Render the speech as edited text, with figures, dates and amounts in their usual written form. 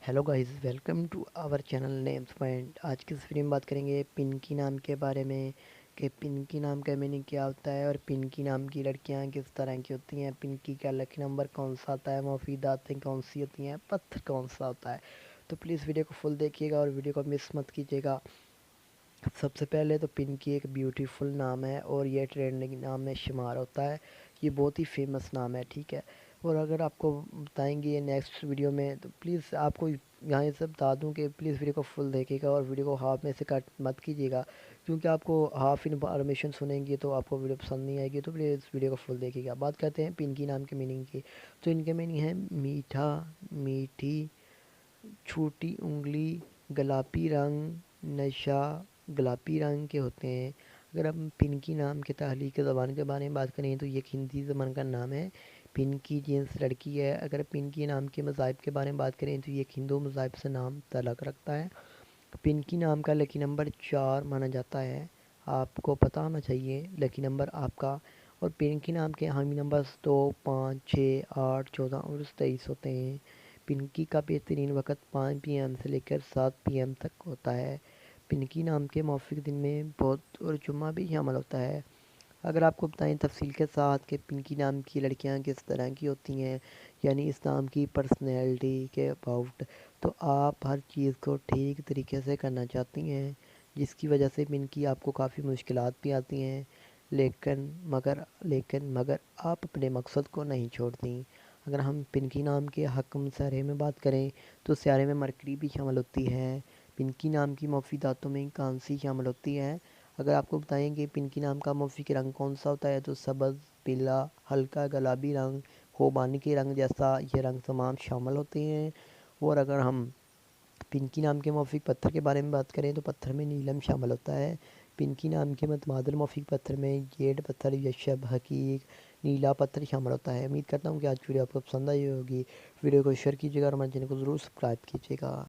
Hello guys, welcome to our channel names point. आज की इस वीडियो में बात करेंगे पिनकी नाम के बारे में कि पिनकी नाम का मीनिंग क्या होता है और पिनकी नाम की लड़कियां किस तरह की होती हैं, पिनकी का लकी नंबर कौन सा आता है, मुफीदातें कौन सी होती हैं, पत्थर कौन सा होता है। तो प्लीज़ वीडियो को फुल देखिएगा और वीडियो को मिस मत कीजिएगा। सबसे पहले तो पिनकी एक ब्यूटीफुल नाम है और ये ट्रेंडिंग नाम में शुमार होता है। ये बहुत ही फेमस नाम है, ठीक है। और अगर आपको बताएंगे ये नेक्स्ट वीडियो में, तो प्लीज़ आपको यहाँ ये सब बता दूँ कि प्लीज़ वीडियो को फुल देखिएगा और वीडियो को हाफ में से कट मत कीजिएगा, क्योंकि आपको हाफ इन्फॉर्मेशन सुनेंगे तो आपको वीडियो पसंद नहीं आएगी। तो प्लीज़ वीडियो को फुल देखिएगा। बात करते हैं पिनकी नाम के मीनिंग की। तो इनके मीनिंग है मीठा, मीठी, छोटी उंगली, गुलाबी रंग, नशा, गुलाबी रंग के होते हैं। अगर हम पिनकी नाम के तहलीक ज़बान के बारे में बात करें तो ये एक हिंदी ज़बान का नाम है। पिनकी जिन्स लड़की है। अगर पिनकी नाम के मज़ाहिब के बारे में बात करें तो ये एक हिंदू मज़ाहिब से नाम तल्लुक़ रखता है। पिनकी नाम का लकी नंबर 4 माना जाता है। आपको पता होना चाहिए लकी नंबर आपका। और पिनकी नाम के हामी नंबर्स 2, 5, 6, 8, 14 और 23 होते हैं। पिनकी का बेहतरीन वक्त 5 PM से लेकर 7 PM तक होता है। पिनकी नाम के मौफिक दिन में बहुत और जुम्मा भी शामिल होता है। अगर आपको बताएं तफसील के साथ कि पिनकी नाम की लड़कियां किस तरह की होती हैं, यानी इस नाम की पर्सनैलिटी के अबाउट, तो आप हर चीज़ को ठीक तरीके से करना चाहती हैं, जिसकी वजह से पिनकी आपको काफ़ी मुश्किलात भी आती हैं, लेकिन मगर आप अपने मकसद को नहीं छोड़ती। अगर हम पिनकी नाम के हकम सयारे में बात करें तो सयारे में मरकरी भी शामिल होती है। पिनकी नाम की मुफीदातों में कांसी शामिल होती है। अगर आपको बताएं कि पिनकी नाम का मौफिक रंग कौन सा होता है तो सब्ज़, पीला, हल्का गुलाबी रंग, खुबानी के रंग जैसा ये रंग तमाम शामिल होते हैं। और अगर हम पिनकी नाम के मौफिक पत्थर के बारे में बात करें तो पत्थर में नीलम शामिल होता है। पिनकी नाम के मतमादल मौफिक पत्थर में जेड पत्थर, यशब, हकीक, नीला पत्थर शामिल होता है। उम्मीद करता हूँ कि आज वीडियो आपको पसंद आई होगी। वीडियो को शेयर कीजिएगा और हमारे चैनल को ज़रूर सब्सक्राइब कीजिएगा।